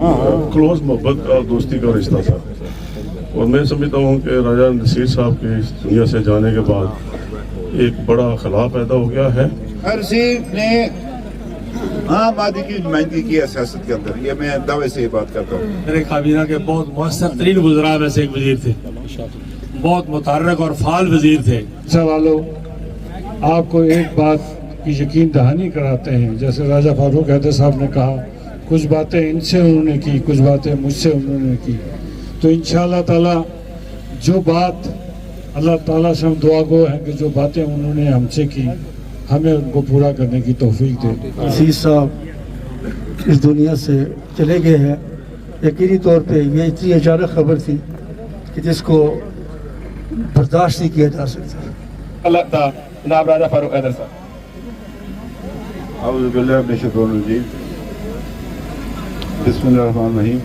Close मोहब्बत का दोस्ती का रिश्ता था और मैं समझता हूँ कि राजा नसीर साहब के इस दुनिया से जाने के बाद एक बड़ा खला पैदा हो गया है। नसीर ने आम आदमी की नुमाइंदगी की है सियासत के अंदर, ये मैं दावे से ये बात करता हूँ। मेरे काबीना के बहुत मुअस्सर तरीन वज़रा में से एक वजीर थे, बहुत मुतहर्रिक और फाल वजीर थे। सवालों आपको एक बात की यकीन दहानी कराते हैं, जैसे राजा फारूक हैदर साहब ने कहा कुछ बातें इनसे उन्होंने की, कुछ बातें मुझसे उन्होंने की, तो इंशाअल्लाह ताला जो बात अल्लाह ताला से हम दुआ गो हैं कि जो बातें उन्होंने हमसे की हमें उनको पूरा करने की तौफीक दे। नसीर साहब इस दुनिया से चले गए हैं, यकीनी तौर पे ये इतनी अचानक खबर थी कि जिसको बर्दाश्त नहीं किया जा सकता। अल्लाह ताला जनाब राजा फारूक हैदर साहब। औज़ु बिल्लाहि मिनश शैतानिर रजीम, बिस्मिल्लाहिर्रहमानिर्रहीम।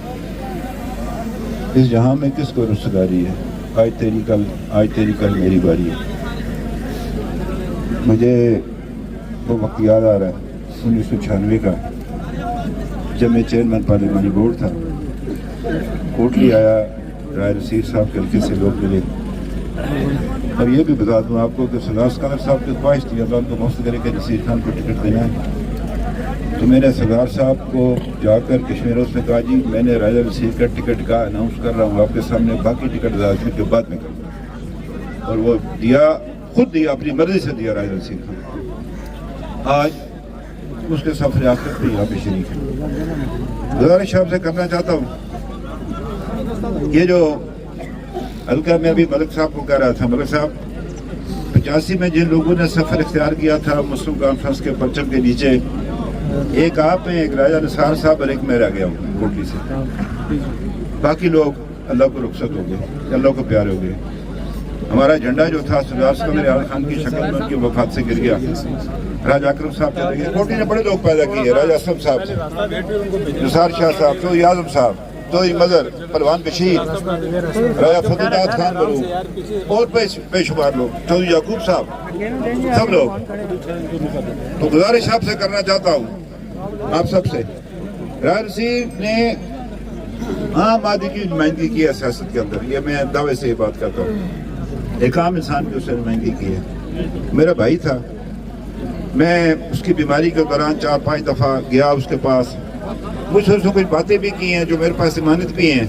इस जहां में किसको रुसगारी है, आज तेरी कल मेरी बारी है। मुझे वो वक्त याद आ रहा है 1996 का, जब मैं चेयरमैन पार्लिमानी बोर्ड था। कोटली आया, राय नसीर साहब के हल्के से लोग मिले। और ये भी बता दूँ आपको कि सरदार सिकंदर साहब की ख्वाहिश थी अल्लाह उनको मुफ्त करे कि नसीर खान को टिकट देना है। तो मैंने सरदार साहब को जाकर कश्मीर हाउस में कहा, जी मैंने राजा नसीर का टिकट का अनाउंस कर रहा हूँ आपके सामने, बाकी टिकट के बाद में करूँगा। और वो दिया, खुद दिया, अपनी मर्जी से दिया राजा नसीर खान। आज उसके सफर आखिरत पे यहाँ पे शरीक है। गुजारिश आपसे करना चाहता हूँ, ये जो हल्का में अभी मलिक साहब को कह रहा था, मलिक साहब 85 में जिन लोगों ने सफ़र इख्तियार किया था मुस्लिम कॉन्फ्रेंस के परचम के नीचे, एक आप हैं, एक राजा निसार साहब और एक मैं रह गया हूँ कोटली से। बाकी लोग अल्लाह को रुखसत हो गए, अल्लाह को प्यार हो गए। हमारा झंडा जो था सरदार सिकंदर खान की शक्ल में उनकी वफात से गिर गया। राजा अकरम साहब चले गए। कोटली ने बड़े लोग पैदा किए, राजा असलम साहब से, निसार शाह साहब, चौधरी आजम साहब, चौधरी मदर, पहलवान बशीर, राजा फतेहनाथ खान बरू और बेशुमार लोग, चौधरी याकूब साहब, सब लोग। तो गुजारिश आपसे करना चाहता हूँ आप सबसे, राय नसीर ने आम आदमी की नुमाइंदगी की है सियासत के अंदर, ये मैं दावे से ये बात करता हूँ। एक आम इंसान की उसने नुमाइंदगी की है। मेरा भाई था, मैं उसकी बीमारी के दौरान 4-5 दफ़ा गया उसके पास, मुझसे उसने कुछ बातें भी की हैं जो मेरे पास इमानत भी हैं।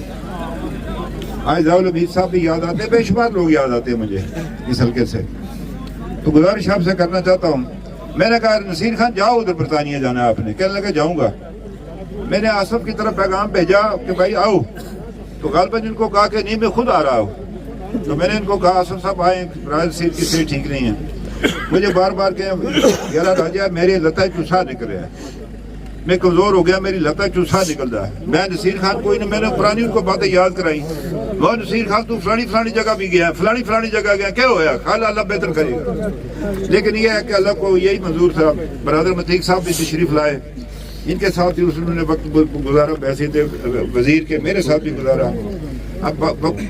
आज राहुल हमीद साहब भी याद आते हैं, बेशुमार लोग याद आते हैं मुझे इस हल्के से। तो गुजारिश आपसे करना चाहता हूँ, मैंने कहा नसीर खान जाओ उधर बरतानिया जाना है आपने, कहने लगे जाऊँगा। मैंने आसफ की तरफ पैगाम भेजा कि भाई आओ, तो गालबन इनको कहा कि नहीं मैं खुद आ रहा हूँ। तो मैंने इनको कहा आसफ साहब आए, राज नसीर की सेहत ठीक नहीं है। मुझे बार बार कहें यार राजा मेरे लता चूसा निकल रहा है, मैं कमज़ोर हो गया, मेरी लता चूसा निकल रहा है। मैं नसीर खान कोई नहीं, मैंने पुरानी उनको बातें याद कराई। वो नसीर खान तू फलानी जगह भी गया, फलानी जगह गया, क्या होया, खाला अल्लाह बेहतर करेगा। लेकिन ये है कि अल्लाह को यही मंजूर था। बरादर मतीक साहब भी तशरीफ लाए, इनके साथ भी उन्होंने वक्त गुजारा, वैसे थे वजीर के, मेरे साथ भी गुजारा। अब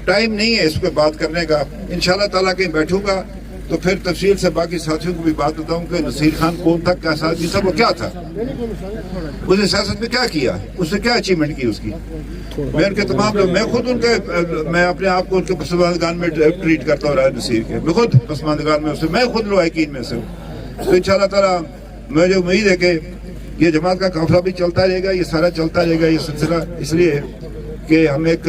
टाइम नहीं है इस पर बात करने का, इंशाल्लाह ताला कहीं बैठूंगा तो फिर तफसील से बाकी साथियों को भी बात बताऊं कि नसीर खान कौन था, क्या साथी था, वो क्या था, उसने सियासत में क्या किया, उसने क्या अचीवमेंट की उसकी। मैं उनके तमाम लोग, मैं खुद उनके, मैं अपने आप को उनके पसमानदगान में ट्रीट करता हूँ राज नसीर के, मैं खुद पसमानदगान में उससे, मैं खुद लवाकिन में से हूँ। तो इंशाल्लाह ताला मुझे उम्मीद है कि ये जमात का काफिला भी चलता रहेगा, ये सारा चलता रहेगा ये सिलसिला, इसलिए कि हम एक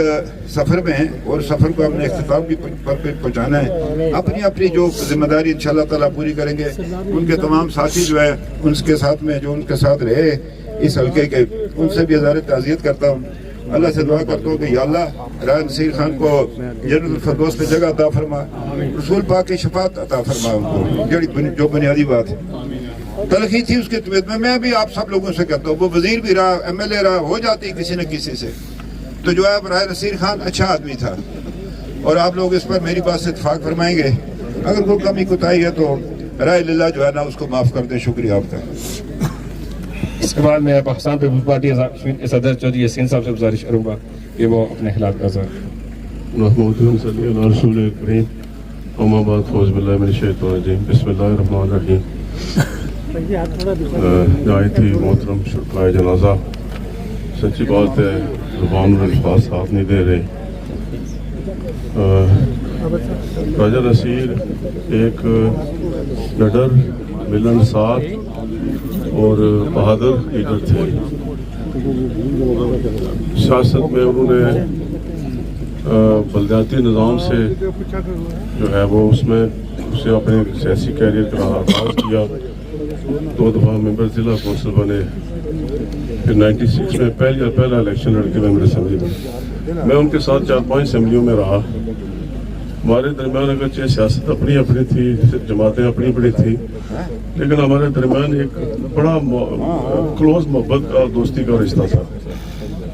सफ़र में हैं और सफ़र को हमने इख्तिताम की पर पहुँचाना है। अपनी अपनी जो जिम्मेदारी इंशाल्लाह ताला पूरी करेंगे। उनके तमाम साथी जो है उनके साथ में, जो उनके साथ रहे इस हल्के के, उनसे भी हज़ार ताज़ियत करता हूँ। अल्लाह से दुआ करता हूँ कि या अल्लाह राज नसीर खान को जन्नतुल फिरदौस में जगह अता फरमा, रसूल पाक की शफाअत अता फरमा उनको, जो बुनियादी बात है। तलखी थी उसकी तबीयत में, मैं भी आप सब लोगों से कहता हूँ, वो वजीर भी रहा, MLA रहा, हो जाती किसी न किसी से। तो जो है राय नसीर खान अच्छा आदमी था और आप लोग इस पर मेरी बात से इत्तेफाक फरमाएंगे। अगर कोई कमी कोताही है तो राय लिल्लाह जो है ना उसको माफ़ कर दें। शुक्रिया आपका। इसके बाद मैं पाकिस्तान पीपल्स पार्टी सदर चौधरी यासीन साहब से गुजारिश करूँगा कि वो अपने खिलाफ थी मोहतरम शुरकाए जनाजा सच्ची बात है जुबान और अल्फाज साथ नहीं दे रहे। राजा नसीर एक निडर, मिलनसार और बहादुर लीडर थे। सियासत में उन्होंने बलदियाती निज़ाम से जो है वो उसमें उसे अपने सियासी कैरियर का आगाज़ किया। 2 दफ़ा मेंबर ज़िला कौंसिल बने, फिर 96 में पहला इलेक्शन लड़के मेंबर असम्बली बने। मैं उनके साथ 4-5 असम्बलियों में रहा। हमारे दरमियान अगरचे सियासत अपनी अपनी थी, जमातें अपनी अपनी थी, लेकिन हमारे दरमियान एक बड़ा क्लोज मोहब्बत का, दोस्ती का रिश्ता था।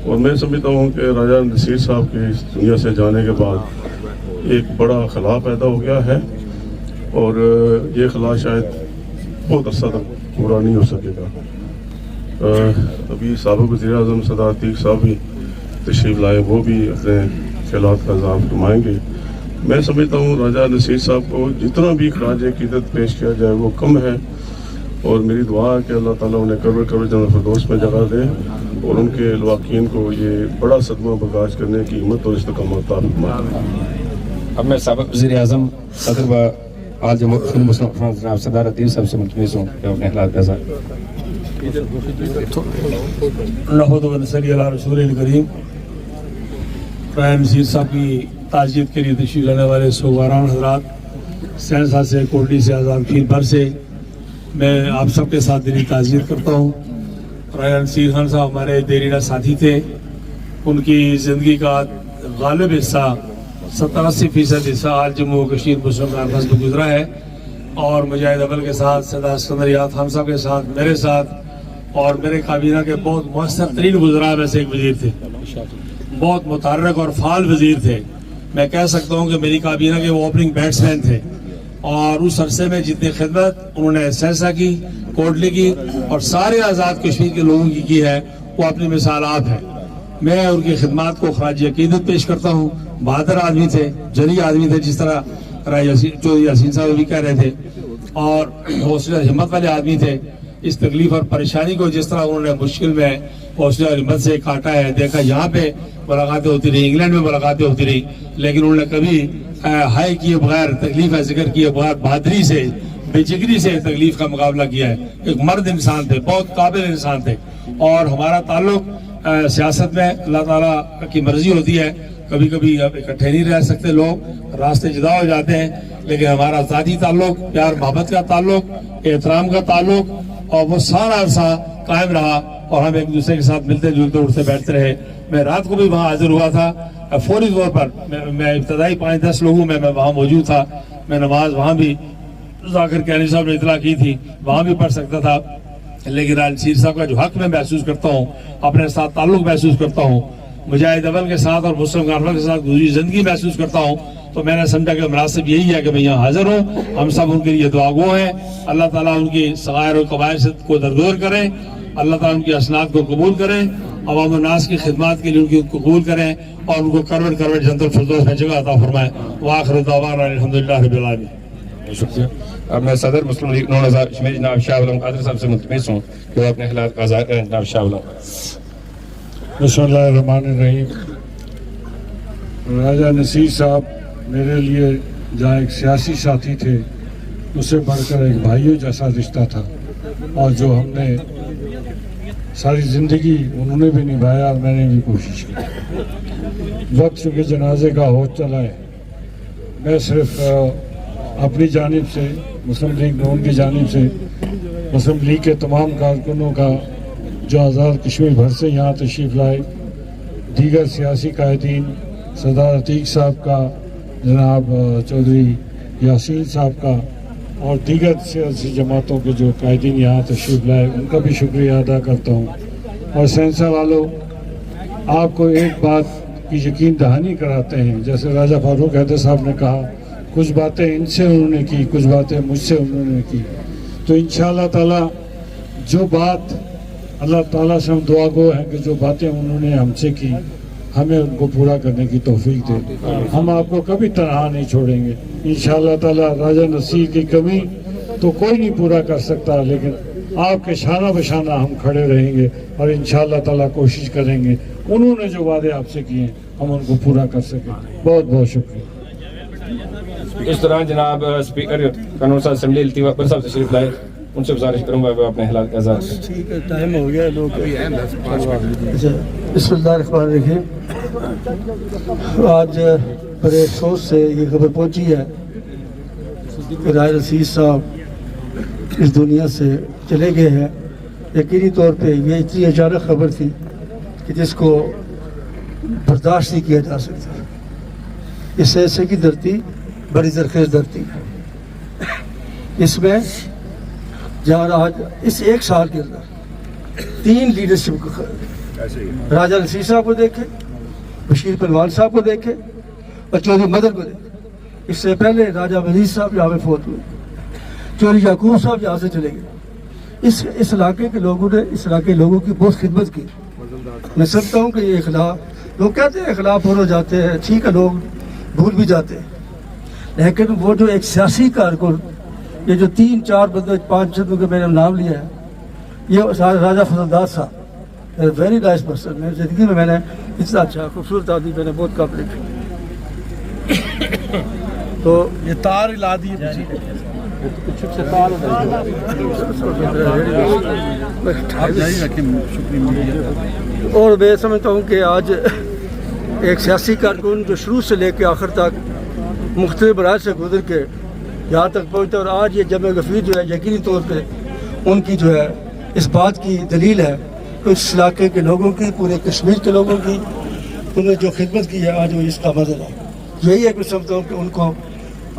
और मैं समझता हूँ कि राजा नसीर साहब के इस दुनिया से जाने के बाद एक बड़ा खला पैदा हो गया है और ये खला शायद बहुत अरसा तक पूरा नहीं हो सकेगा। अभी साबिक़ वज़ीर-ए-आज़म सरदार अतीक साहब भी तशरीफ़ लाए, वो भी अपने ख्यालात का इज़हार फरमाएंगे। मैं समझता हूँ राजा नसीर साहब को जितना भी खराज अक़ीदत पेश किया जाए वो कम है, और मेरी दुआ है कि अल्लाह ताला उन्हें कब्र जन्नत फिरदौस में जगह दे और उनके लवाकीन को ये बड़ा सदमा बर्दाश्त करने की हिम्मत और इस्तिक़ामत अता फरमाए। अब मैं साबिक़ वज़ीर-ए-आज़म सदर व आल जमहूरियत मुस्लिम जनाब सरदार अतीक साहब से मुल्तमिस हूँ कि अपने हालात का इज़हार नहमदुहु व नसल्ली अला रसूलिल करीम। राजा नसीर साहब की ताज़ियत के लिए तशरीफ़ लाने वाले सोगवारान हज़रात, सहरसा से, कोटली से, आज़ाद खीर भर से मैं आप सबके साथ दिली ताज़ियत करता हूँ। राजा नसीर खान साहब हमारे देरीना साथी थे। उनकी ज़िंदगी का गालिब हिस्सा 70-80% हिस्सा आज जम्मू कश्मीर मुस्लिम कॉन्फ्रेंस में गुजरा है, और मुजाहिद अव्वल के साथ, सरदार सिकंदर याद खान साहब के साथ, मेरे साथ और मेरे काबीना के बहुत मौसर तरीन गुजरा में से एक वज़ीर थे। बहुत मुतहर्रिक और फाल वज़ीर थे। मैं कह सकता हूँ कि मेरी काबीना के वो ओपनिंग बैट्समैन थे, और उस अरसे में जितनी खिदमत उन्होंने सहरसा की, कोटली की और सारे आज़ाद कश्मीर के लोगों की है, वो अपनी मिसाल आप है। मैं उनकी खिदमत को खराज अक़ीदत पेश करता हूँ। बहादुर आदमी थे, जली आदमी थे, जिस तरह चौधरी यासीन साहब भी कह रहे थे, और हौसला हिम्मत वाले आदमी थे। इस तकलीफ और परेशानी को जिस तरह उन्होंने मुश्किल में हौसला और हिम्मत से काटा है, देखा यहाँ पे मुलाकातें होती रही, इंग्लैंड में मुलाकातें होती रही, लेकिन उन्होंने कभी हाय किए बगैर, तकलीफ का जिक्र किए बगैर बहादुरी से, बेजिगरी से तकलीफ का मुकाबला किया है। एक मर्द इंसान थे, बहुत काबिल इंसान थे। और हमारा ताल्लुक सियासत में अल्लाह ताला की मर्जी होती है, कभी कभी इकट्ठे नहीं रह सकते लोग, रास्ते जुदा हो जाते हैं, लेकिन हमारा ज़ाती ताल्लुक, प्यार मोहब्बत का ताल्लुक, एहतराम का ताल्लुक, और वो सारा अरसा कायम रहा, और हम एक दूसरे के साथ मिलते जुलते उठते बैठते रहे। मैं रात को भी वहाँ हाजिर हुआ था, फौरी तौर पर मैं इब्तदाई 5-10 लोगों में मैं वहाँ मौजूद था। मैं नमाज वहाँ भी जाकिर कैनी साहब ने इतला की थी, वहाँ भी पढ़ सकता था, लेकिन राजा नसीर साहब का जो हक मैं महसूस करता हूँ, अपने साथ ताल्लुक महसूस करता हूँ, मुजाहिद अव्वल के साथ और मुस्लिम कॉन्फ्रेंस के साथ गुज़री ज़िंदगी महसूस करता हूँ, तो मैंने समझा कि मुनासिब यही है कि मैं यहाँ हाजिर हूँ। हम सब उनके लिए दुआगो हैं। अल्लाह ताला उनकी सगायर और कबायर को दरगोर करें, अल्लाह ताला उनकी असनात को कबूल करें, अवाम नास की खिदमत के लिए उनकी कबूल करें, और उनको करवट जन्नतुल फिरदौस में जगह अता फरमाएं। व आखिर दावाना अल्हम्दुलिल्लाहि रब्बिल आलमीन। शुक्रिया। अब मैं सदर मुस्लिम लीग नून कश्मीर जनाब शाह आलम कादर साहब से मुल्तमिस हूँ कि वो अपने हालात का इज़हार करें। जनाब शाह आलम। बिस्मिल्लाहिर्रहमानिर्रहीम। राजा नसीर साहब मेरे लिए जहाँ एक सियासी साथी थे, उससे बढ़कर एक भाइयों जैसा रिश्ता था, और जो हमने सारी ज़िंदगी उन्होंने भी निभाया और मैंने भी कोशिश की। वक्त चूँकि जनाजे का हो चला है, मैं सिर्फ अपनी जानिब से, मुस्लिम लीग नून की जानिब से, मुस्लिम लीग के तमाम कारकुनों का जो आज़ाद कश्मीर भर से यहाँ तशरीफ़ लाए, दीगर सियासी कायदीन, सरदार अतीक साहब का, जनाब चौधरी यासीन साहब का, और दीगर सियासी जमातों के जो कायदीन यहाँ तशरीफ़ लाए, उनका भी शुक्रिया अदा करता हूँ। और सहरसा वालों, आपको एक बात की यकीन दहानी कराते हैं, जैसे राजा फारूक हैदर साहब ने कहा, कुछ बातें इनसे उन्होंने की, कुछ बातें मुझसे उन्होंने की, तो इंशाअल्लाह ताला जो बात अल्लाह ताला से हम दुआ गो हैं कि जो बातें उन्होंने हमसे की, हमें उनको पूरा करने की तौफीक दे। हम आपको कभी तनहा नहीं छोड़ेंगे इंशाअल्लाह ताला। राजा नसीर की कमी तो कोई नहीं पूरा कर सकता, लेकिन آپ کے شانہ بشانہ ہم کھڑے رہیں گے اور انشاءاللہ تعالیٰ کوشش کریں گے انہوں نے جو وعدے آپ سے کیے ہیں ہم ان کو پورا کر سکیں. بہت بہت شکریہ. اس دوران جناب اسپیکر قانون ساز اسمبلی التوا اکبر صاحب تشریف لائے, ان سے گزارش کروں گا وہ اپنے خیالات کا اظہار کریں. ٹھیک ہے, ٹائم ہو گیا لوگ. بسم اللہ الرحمن الرحیم. آج بڑے افسوس سے یہ خبر پہنچی ہے کہ راحل عزیز صاحب اس دنیا سے چلے گئے ہیں. یقینی طور پہ یہ اتنی اچانک خبر تھی کہ جس کو برداشت نہیں کیا جا سکتا. اس ایسے کی دھرتی بڑی زرخیز دھرتی ہے. اس میں جہاں آج اس ایک سال کے اندر 3 لیڈرشپ کو راجہ نصیر صاحب کو دیکھے, بشیر پہلوان صاحب کو دیکھے اور چودھری مدر کو دیکھے. اس سے پہلے راجہ وزیر صاحب یہاں پہ فوت ہوئے, چودھری یعقوب صاحب یہاں سے چلے گئے. اس علاقے کے لوگوں نے اس علاقے کے لوگوں کی بہت خدمت کی. میں سمجھتا ہوں کہ یہ اخلاق, لوگ کہتے ہیں اخلاق پور ہو جاتے ہیں, ٹھیک ہے لوگ بھول بھی جاتے ہیں, لیکن وہ جو ایک سیاسی کارکن, یہ جو 3-4 بندے 5 بندوں کے میں نے نام لیا ہے, یہ راجہ فضل دار صاحب ویری نائس پرسن. میری زندگی میں نے اتنا اچھا خوبصورت آدمی میں نے بہت کم دیکھے. تو یہ تار ہلا دی اور میں سمجھتا ہوں کہ آج ایک سیاسی کارکن جو شروع سے لے کے آخر تک مختلف مراحل سے گزر کے یہاں تک پہنچتا, اور آج یہ جمع غفیر جو ہے یقینی طور پہ ان کی جو ہے اس بات کی دلیل ہے کہ اس علاقے کے لوگوں کی, پورے کشمیر کے لوگوں کی انہوں نے جو خدمت کی ہے آج وہ اس کا مظہر ہے. یہی ہے کہ سمجھتا ہوں کہ ان کو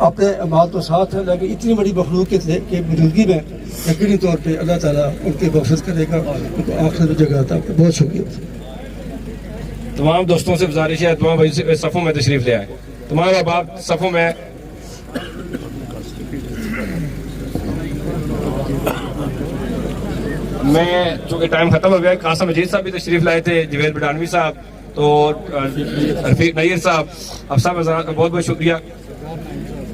اپنے اعمال تو ساتھ ہے, لیکن اتنی بڑی مخلوق کی موجودگی میں یقینی طور پہ اللہ تعالیٰ ان کی مغفرت کرے گا, ان کو آخرت میں جگہ عطا کرے. بہت شکریہ. تمام دوستوں سے گزارش ہے تمام صفوں میں تشریف لے آئے. تمام احباب صفوں میں میں چونکہ ٹائم ختم ہو گیا, قاسم مجید صاحب بھی تشریف لائے تھے, جوید بڈانوی صاحب, تو رفیق نیر صاحب, اب صاحب کا بہت بہت شکریہ.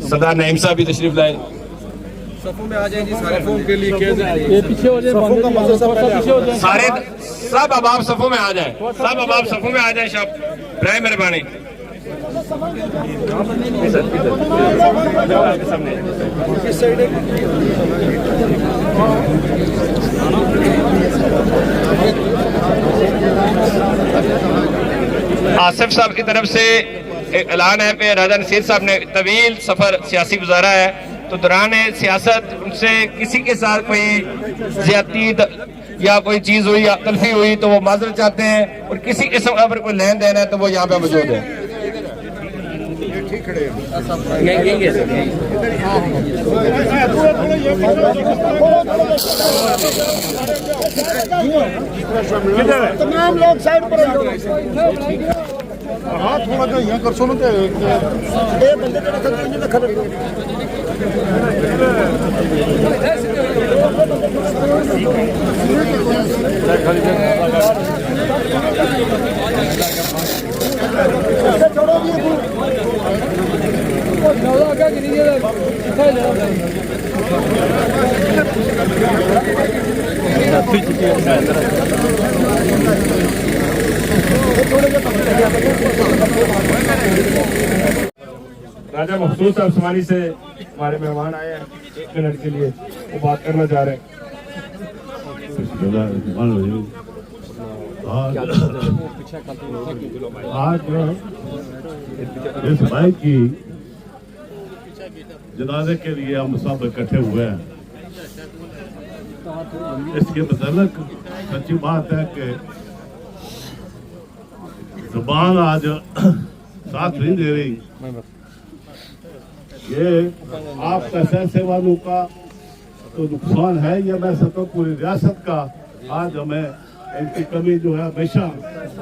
سردار نعیم صاحب بھی تشریف لائے. صفوں میں آ جائیں جی سارے فون کے لیے سارے سب اب آپ صفوں میں آ جائیں, سب اب آپ صفوں میں آ جائیں. شب برائے مہربانی. آصف صاحب کی طرف سے ایک اعلان ہے کہ راجہ نصیر صاحب نے طویل سفر سیاسی گزارا ہے, تو دوران سیاست ان سے کسی کے ساتھ کوئی زیادتی یا کوئی چیز ہوئی یا تلفی ہوئی تو وہ معذرت چاہتے ہیں, اور کسی قسم کا اگر کوئی لین دین ہے تو وہ یہاں پہ موجود ہے. تمام لوگ سائڈ پر ہاں تھوڑا جو یہاں کر سنو راجہ مخصوص صاحب سمانی سے ہمارے مہمان آئے ہیں, 1 منٹ کے لیے وہ بات کرنا چاہ رہے ہیں. آج اس بھائی کی جنازے کے لیے ہم سب اکٹھے ہوئے ہیں. اس کے متعلق سچی بات ہے کہ زبان آج ساتھ نہیں دے رہی. یہ آپ کا سیاسے والوں کا تو نقصان ہے, یا میں سمجھتا ہوں پوری ریاست کا. آج ہمیں ان کی کمی جو ہے ہمیشہ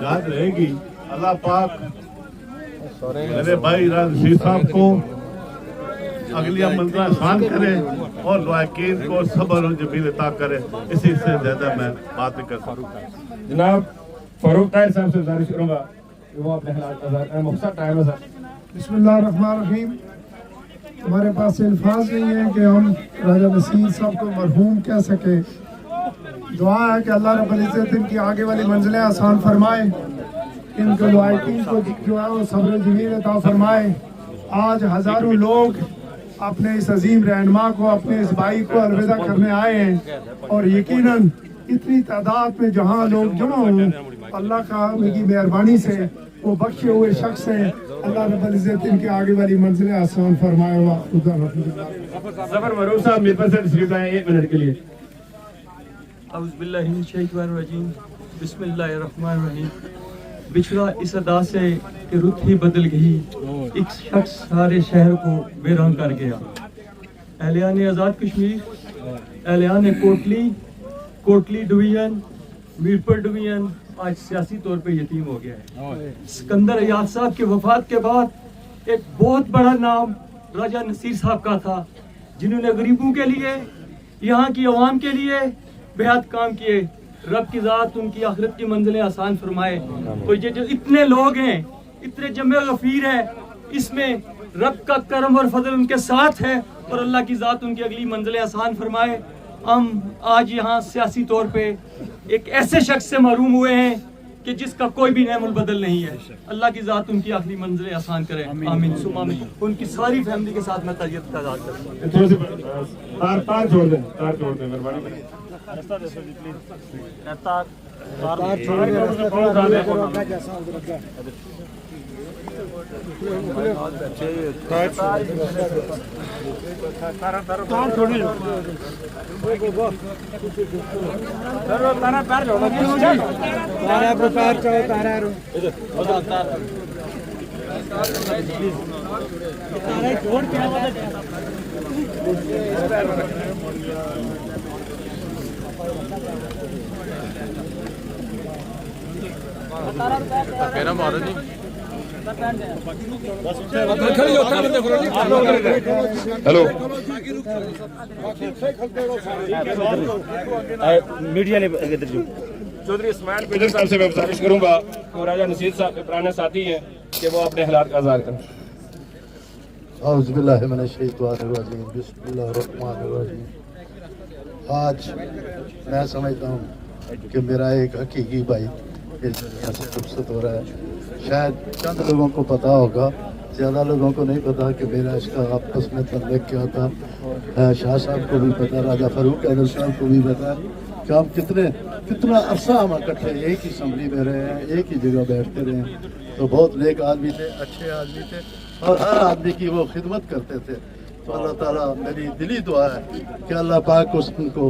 یاد رہے گی. اللہ پاک میرے بھائی راجہ نصیر صاحب کو اگلی منزل آسان کرے اور لائقین کو صبر اور جمیل عطا کرے. اسی سے زیادہ میں بات نہیں کر سکتا. جناب فاروق طاہر صاحب سے گزارش کروں گا کہ وہ اپنے حالات کا اظہار کریں. مختصر ٹائم ہے سر. بسم اللہ الرحمن الرحیم. ہمارے پاس الفاظ نہیں ہیں کہ ہم راجہ نصیر صاحب کو مرحوم کہہ سکیں, दुआ है कि अल्लाह रब्बुल इज़्ज़त इनकी आगे वाली मंजिलें आसान फरमाए, इनको लॉयल्टी को जो है वो सब्र जमील अता फरमाए। आज हज़ारों लोग अपने इस अजीम रहनुमा को, अपने इस भाई को अलविदा करने आए हैं और यकीनन इतनी तादाद में जहाँ लोग जमा हों, अल्लाह का उनकी मेहरबानी से वो बख्शे हुए शख्स हैं। अल्लाह रब्बुल इज़्ज़त इनकी आगे वाली मंजिलें आसान फरमाए। जफर मरूफ साहब मेरे पास तशरीफ लाए 1 मिनट के लिए। औज़ुबिल्लाहिमिनश्शैतानिर्रजीम, बिस्मिल्लाहिर्रहमानिर्रहीम। बिछड़ा इस अदा से कि रुत ही बदल गई, एक शख्स सारे शहर को वीरान कर गया। अहलियान आज़ाद कश्मीर, अहलियान कोटली डिवीजन, मीरपुर डिवीजन आज सियासी तौर पे यतीम हो गया है। सिकंदर अयाज साहब की वफात के बाद एक बहुत बड़ा नाम राजा नसीर साहब का था, जिन्होंने गरीबों के लिए, यहाँ की आवाम के लिए बेहद काम किए। रब की ज़ात उनकी आखिरत की मंजिलें आसान फरमाए। तो ये जो इतने लोग हैं, इतने जमे गफीर है, इसमें रब का करम और फजल उनके साथ है और अल्लाह की ज़ात उनकी अगली मंजिलें आसान फरमाए। हम आज यहाँ सियासी तौर पे एक ऐसे शख्स से महरूम हुए हैं कि जिसका कोई भी नेमुल बदल नहीं है। अल्लाह की ज़ात उनकी आखिरी मंजिलें आसान करे, आमीन सुम आमीन। उनकी सारी फैमिली के साथ मैं ताज़ियत का इज़हार करता हूँ। तार छोड़ दें मेहरबानी। हेलो मीडिया ने चौधरी इस्माइल पेदर साहब से मैं गुजारिश करूंगा तो राजा नसीर साहब के पुराने साथी हैं कि वो अपने हालात का इज़हार करें। औज़ुबिल्लाहिमिनश्शैतानिर्रजीम, बिस्मिल्लाहिर्रहमानिर्रहीम। आज मैं समझता हूँ कि मेरा एक हकीकी भाई इस दुनिया से रुखसत हो रहा है। शायद चंद लोगों को पता होगा, ज़्यादा लोगों को नहीं पता कि मेरा इसका आपस में तल्लुक़ क्या था। शाह साहब को भी पता, राजा फारूक हैदर साहब को भी पता कि हम कितना अरसा हम इकट्ठे एक ही असम्बली में रहे हैं, एक ही जगह बैठते रहे हैं। तो बहुत नेक आदमी थे, अच्छे आदमी थे और हर आदमी की वो खिदमत करते थे। तो अल्लाह ताला, मेरी दिली दुआ है कि अल्लाह पाक उनको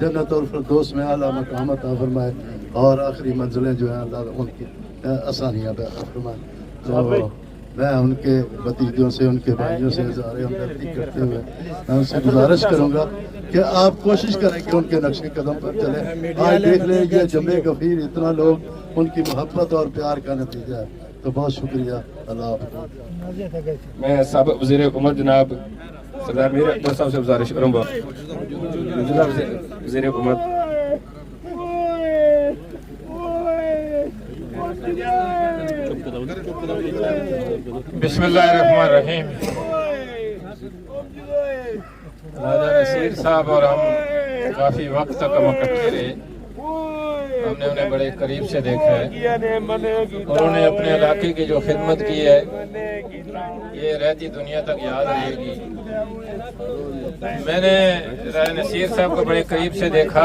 जन्नतुल फिरदौस में आला मकाम अता फरमाए और आखिरी मंजिलें जो हैं अल्लाह उनकी आसानियाँ फरमाए। तो मैं उनके भतीजों से, उनके भाइयों से इज़हार हमदर्दी करते हुए मैं उनसे गुजारिश करूँगा कि आप कोशिश करें कि उनके नक्शे कदम पर चलें। आज देख लें ये जमे गफीर इतना लोग उनकी मोहब्बत और प्यार का नतीजा है। तो बहुत शुक्रिया, अल्लाह हाफ़िज़। मैं साबिक़ वज़ीर हुकूमत जनाब सरदार मीर अकबर साहब से गुजारिश करूँगा, वज़ीर हुकूमत बिस्मिल्लाहिर्रहमानिर्रहीम। राजा नसीर साहब और हम काफ़ी वक्त तक हम इकट्ठे रहे, हमने उन्हें बड़े करीब से देखा है। उन्होंने अपने इलाके की जो खिदमत की है ये रहती दुनिया तक याद रहेगी। मैंने राजा नसीर साहब को बड़े करीब से देखा,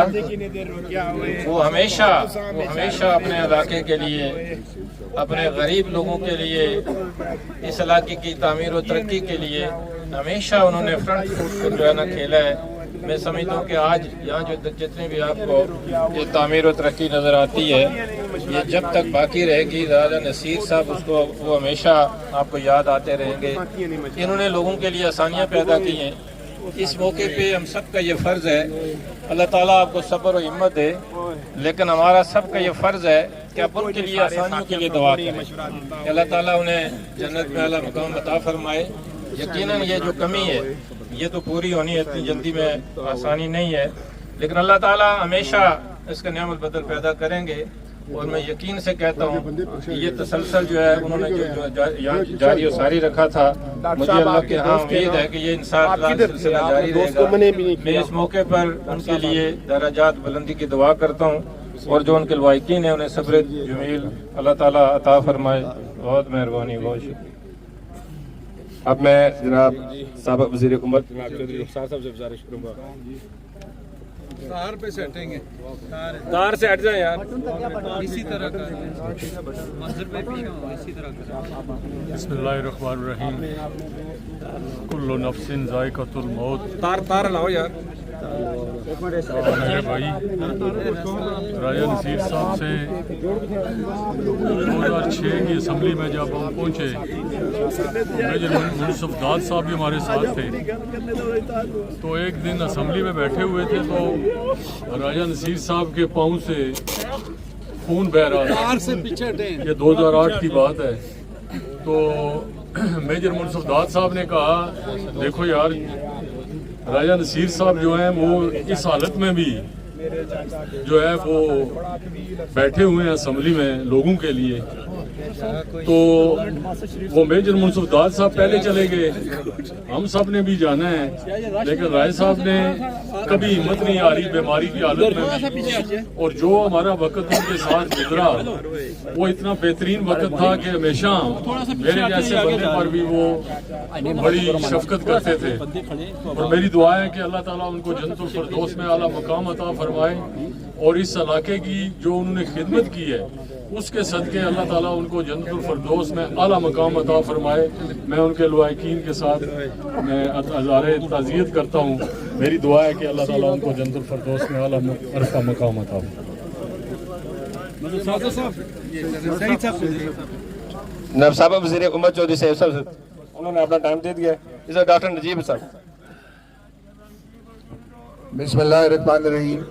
वो हमेशा अपने इलाके के लिए, अपने गरीब लोगों के लिए, इस इलाके की तामीर और तरक्की के लिए हमेशा उन्होंने फ्रंट फुट को जो है ना खेला है। मैं समझता हूँ कि आज यहाँ जो जितने भी आपको ये तामीर और तरक्की नज़र आती है, ये जब तक बाकी रहेगी राजा नसीर साहब उसको वो हमेशा आपको याद आते रहेंगे। इन्होंने लोगों के लिए आसानियाँ पैदा की हैं। इस मौके पे हम सब का ये फ़र्ज़ है, अल्लाह ताला आपको सब्र और हिम्मत दे, लेकिन हमारा सब का ये फ़र्ज़ है कि आप उनके लिए आसानियों के लिए दुआ करें। अल्लाह ताला उन्हें जन्नत में आला मकाम अता फरमाए। यकीनन ये जो कमी है ये तो पूरी होनी है, इतनी जल्दी में आसानी नहीं है, लेकिन अल्लाह ताला हमेशा इसका नियामत बदल पैदा करेंगे। اور میں یقین سے کہتا ہوں کہ یہ تسلسل جو ہے انہوں نے جو جاری و ساری رکھا تھا، مجھے اللہ کے ہاں امید ہے کہ یہ انشاءاللہ سلسلہ جاری رہے گا۔ میں اس موقع پر ان کے لیے درجات بلندی کی دعا کرتا ہوں، اور جو ان کے لوائقین ہیں انہیں صبر جمیل اللہ تعالیٰ عطا فرمائے۔ بہت مہربانی، بہت شکریہ۔ اب میں جناب سابق وزیر حکومت جناب چودھری رخسار صاحب سے گزارش کروں گا، تار پہ سیٹنگ ہے، تار سے ہٹ جائیں یار۔ اسی طرح کا منظر پہ بھی اسی طرح کا۔ بسم اللہ الرحمن الرحیم، کل نفس ذائقۃ الموت۔ تار لاؤ یار۔ میرے بھائی راجہ نصیر صاحب سے 2006 کی اسمبلی میں جب ہم پہنچے، میجر منصف داد صاحب بھی ہمارے ساتھ تھے، تو ایک دن اسمبلی میں بیٹھے ہوئے تھے تو راجہ نصیر صاحب کے پاؤں سے خون بہہ رہا تھا۔ یہ 2008 کی بات ہے۔ تو میجر منصف داد صاحب نے کہا دیکھو یار، راجہ نصیر صاحب جو ہیں وہ اس حالت میں بھی جو ہے وہ بیٹھے ہوئے ہیں اسمبلی میں لوگوں کے لیے، تو وہ میجر منصف داد صاحب پہلے چلے گئے، ہم سب نے بھی جانا ہے، لیکن رائے صاحب نے کبھی ہمت نہیں آ رہی بیماری کی حالت میں بھی، اور جو ہمارا وقت ان کے ساتھ گزرا وہ اتنا بہترین وقت تھا کہ ہمیشہ میرے جیسے بندے پر بھی وہ بڑی شفقت کرتے تھے، اور میری دعا ہے کہ اللہ تعالیٰ ان کو جنت الفردوس میں اعلیٰ مقام عطا فرمائے، اور اس علاقے کی جو انہوں نے خدمت کی ہے اس کے صدقے اللہ تعالیٰ ان کو جنت الفردوس میں اعلیٰ مقام عطا فرمائے۔ میں ان کے لوائقین کے ساتھ میں اظہار تعزیت کرتا ہوں، میری دعا ہے کہ اللہ تعالیٰ ان کو جنت الفردوس میں اعلیٰ عرفہ مقام عطا فرمائے۔ جناب سابق وزیر حکومت چودھری صاحب سے انہوں نے اپنا ٹائم دے دیا ہے، اسے ڈاکٹر نجیب صاحب۔ بسم اللہ الرحمن الرحیم۔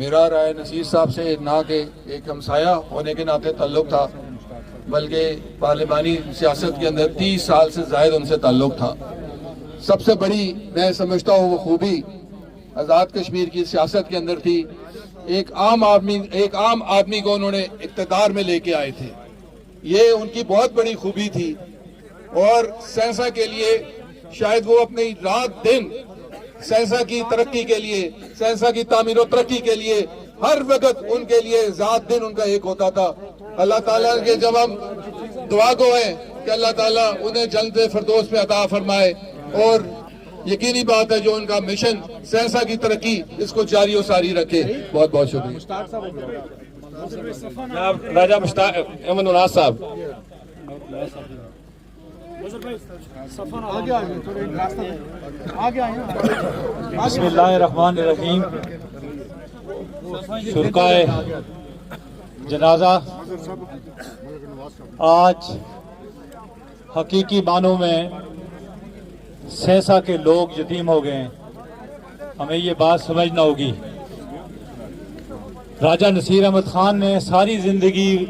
میرا رائے نصیر صاحب سے نہ کہ ایک ہمسایہ ہونے کے ناطے تعلق تھا، بلکہ پارلیمانی سیاست کے اندر 30 سال سے زائد ان سے تعلق تھا۔ سب سے بڑی میں سمجھتا ہوں وہ خوبی آزاد کشمیر کی سیاست کے اندر تھی، ایک عام آدمی کو انہوں نے اقتدار میں لے کے آئے تھے، یہ ان کی بہت بڑی خوبی تھی، اور سینسا کے لیے شاید وہ اپنی رات دن سینسا کی ترقی کے لیے، سینسا کی تعمیر و ترقی کے لیے ہر وقت ان کے لیے ذات دن ان کا ایک ہوتا تھا۔ اللہ تعالیٰ کے جب ہم دعا گو ہیں کہ اللہ تعالیٰ انہیں جنت فردوس میں عطا فرمائے، اور یقینی بات ہے جو ان کا مشن سینسا کی ترقی اس کو جاری و ساری رکھے۔ بہت بہت شکریہ۔ راجہ مشتاق احمد نواز صاحب۔ بسم اللہ الرحمن الرحیم۔ شرکائے جنازہ، آج حقیقی معنوں میں سینسا کے لوگ یتیم ہو گئے ہیں، ہمیں یہ بات سمجھنا ہوگی۔ راجہ نصیر احمد خان نے ساری زندگی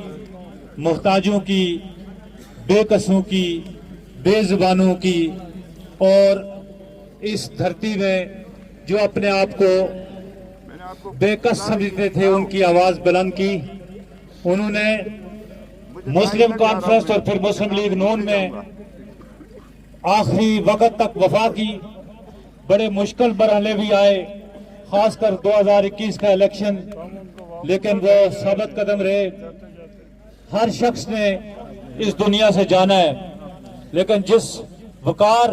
محتاجوں کی، بے کسوں کی، بے زبانوں کی، اور اس دھرتی میں جو اپنے آپ کو بے کس سمجھتے تھے ان کی آواز بلند کی۔ انہوں نے مسلم کانفرنس اور پھر مسلم لیگ نون میں آخری وقت تک وفا کی۔ بڑے مشکل مرحلے بھی آئے، خاص کر 2021 کا الیکشن، لیکن وہ ثابت قدم رہے۔ ہر شخص نے اس دنیا سے جانا ہے، لیکن جس وقار،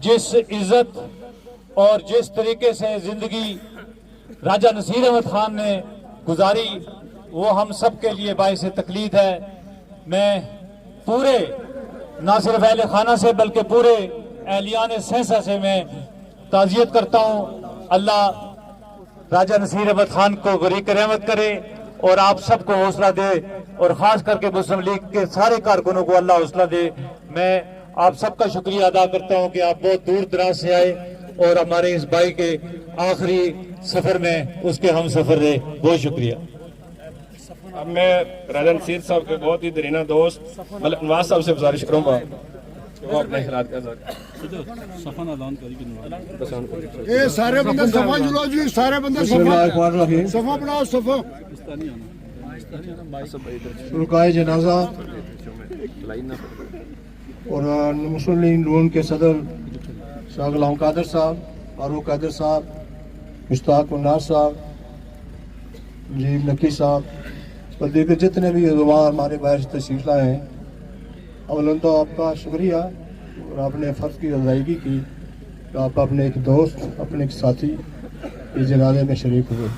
جس عزت اور جس طریقے سے زندگی راجہ نصیر احمد خان نے گزاری وہ ہم سب کے لیے باعث تقلید ہے۔ میں پورے نہ صرف اہل خانہ سے بلکہ پورے اہلیان سینسا سے میں تعزیت کرتا ہوں۔ اللہ راجہ نصیر احمد خان کو غریق رحمت کرے اور آپ سب کو حوصلہ دے، اور خاص کر کے مسلم لیگ کے سارے کارکنوں کو اللہ حوصلہ دے۔ میں آپ سب کا شکریہ ادا کرتا ہوں کہ آپ بہت دور دراز سے آئے اور ہمارے اس بھائی کے آخری سفر میں اس کے ہم سفر رہے۔ بہت شکریہ۔ اب میں راجہ نصیر صاحب کے بہت ہی درینہ دوست ملک نواز صاحب سے گزارش کروں گا وہ اپنے خیالات کا یہ سارے بندے صفا جلو جی، سارے بندے صفا بناؤ، صفا رکائے جنازہ اور مسلم لیگ نون کے صدر شاہ غلام قادر صاحب، فاروق قادر صاحب، مشتاق الناس صاحب، مجیب نقی صاحب اور دیگر جتنے بھی عزماء ہمارے باہر سے تشریف لائے ہیں، اولاً تو آپ کا شکریہ اور آپ نے فرض کی ادائیگی کی کہ آپ اپنے ایک دوست، اپنے ایک ساتھی اس جنازے میں شریک ہوئے۔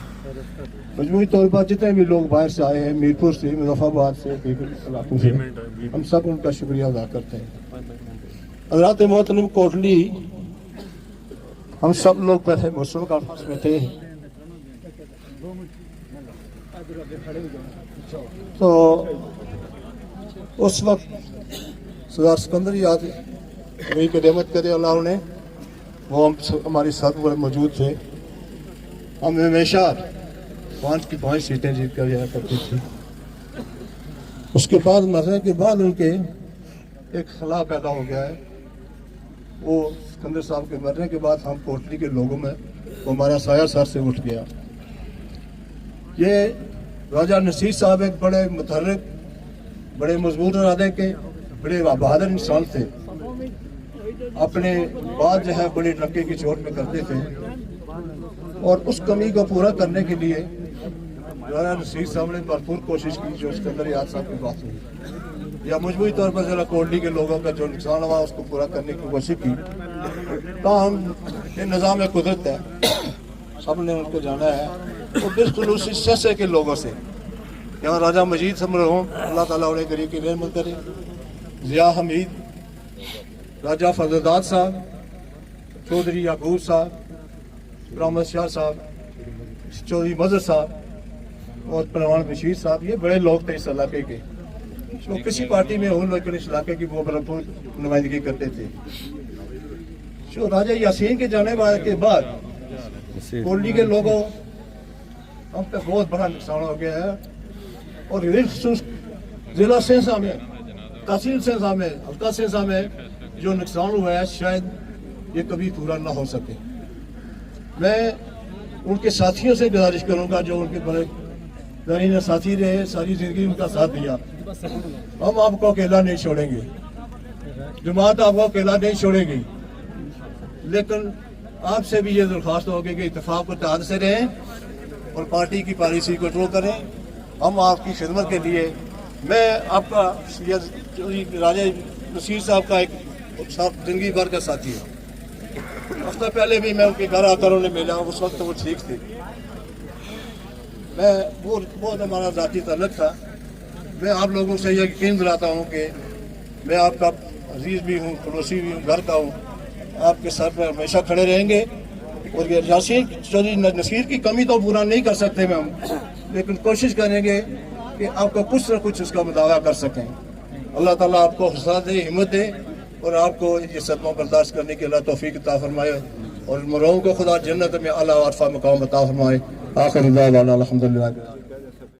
مجموعی طور پر جتنے بھی لوگ باہر سے آئے ہیں، میرپور سے، مظفر آباد سے، دیگر علاقوں سے، ہم سب ان کا شکریہ ادا کرتے ہیں۔ حضرات محترم کوٹلی، ہم سب لوگ پہلے مسلم کانفرنس میں تھے تو اس وقت سردار سکندر یاد وہی قدمت کرے اللہ انہیں، وہ ہماری ساتھ موجود تھے۔ ہم ہمیشہ 5 سیٹیں جیت کر جایا کرتے تھے۔ اس کے بعد مرنے کے بعد ان کے ایک خلا پیدا ہو گیا ہے، وہ سکندر صاحب کے مرنے کے بعد ہم کوٹلی کے لوگوں میں وہ ہمارا سایہ سر سے اٹھ گیا۔ یہ راجہ نصیر صاحب ایک بڑے متحرک، بڑے مضبوط ارادے کے، بڑے بہادر انسان تھے۔ اپنے بات جو ہے بڑی ڈنکے کی چوٹ میں کرتے تھے اور اس کمی کو پورا کرنے کے لیے راجہ نصیر صاحب نے بھرپور کوشش کی، جو سکندر یاد صاحب کی بات ہوئی، یا مجموعی طور پر ضلع کوٹلی کے لوگوں کا جو نقصان ہوا اس کو پورا کرنے کی کوشش کی۔ تاہم یہ نظام قدرت ہے، سب نے ان کو جانا ہے، اور بالخصوص اس سلسلے کے لوگوں سے یہاں راجہ مجید صاحب مرحوم، اللہ تعالیٰ انہیں غریب کی رحمت کرے، ضیاء حمید، راجہ فضلداد صاحب، چودھری یعقوب صاحب، رحمت شاہ صاحب، چودھری مظہر صاحب اور پروان بشیر صاحب، یہ بڑے لوگ تھے اس علاقے کے، جو کسی پارٹی میں ہوں لیکن اس علاقے کی وہ بھرپور نمائندگی کرتے تھے۔ جو راجہ یاسین کے جانے کے بعد کوٹلی کے لوگوں ہم پہ بہت بڑا نقصان ہو گیا ہے، اور خصوص ضلع سہسا میں، تحصیل سہسا میں، حلقہ سہسا میں جو نقصان ہوا ہے شاید یہ کبھی پورا نہ ہو سکے۔ میں ان کے ساتھیوں سے گزارش کروں گا جو ان کے بڑے دارین ساتھی رہے، ساری زندگی ان کا ساتھ دیا، ہم آپ کو اکیلا نہیں چھوڑیں گے، جماعت آپ کو اکیلا نہیں چھوڑے گی، لیکن آپ سے بھی یہ درخواست ہوگی کہ اتفاق و اتحاد سے رہیں اور پارٹی کی پالیسی کو کنٹرول کریں۔ ہم آپ کی خدمت کے لیے، میں آپ کا راجہ نصیر صاحب کا ایک زندگی بھر کا ساتھی ہوں، ہفتہ پہلے بھی میں ان کے گھر آ کر انہیں ملا، اس وقت وہ ٹھیک تھے، میں بہت ہمارا ذاتی تعلق تھا۔ میں آپ لوگوں سے یہ یقین دلاتا ہوں کہ میں آپ کا عزیز بھی ہوں، پڑوسی بھی ہوں، گھر کا ہوں، آپ کے ساتھ میں ہمیشہ کھڑے رہیں گے، اور یہ چودھری نصیر کی کمی تو پورا نہیں کر سکتے میں ہم، لیکن کوشش کریں گے کہ آپ کو کچھ نہ کچھ اس کا مداوع کر سکیں۔ اللہ تعالیٰ آپ کو حوصلہ دے، ہمت دے، اور آپ کو یہ صدمہ برداشت کرنے کے اللہ توفیق عطا فرمائے، اور مرحوم کو خدا جنت میں اعلیٰ و عرفہ مقام عطا فرمائے۔ آخر دعوانا الحمدللہ۔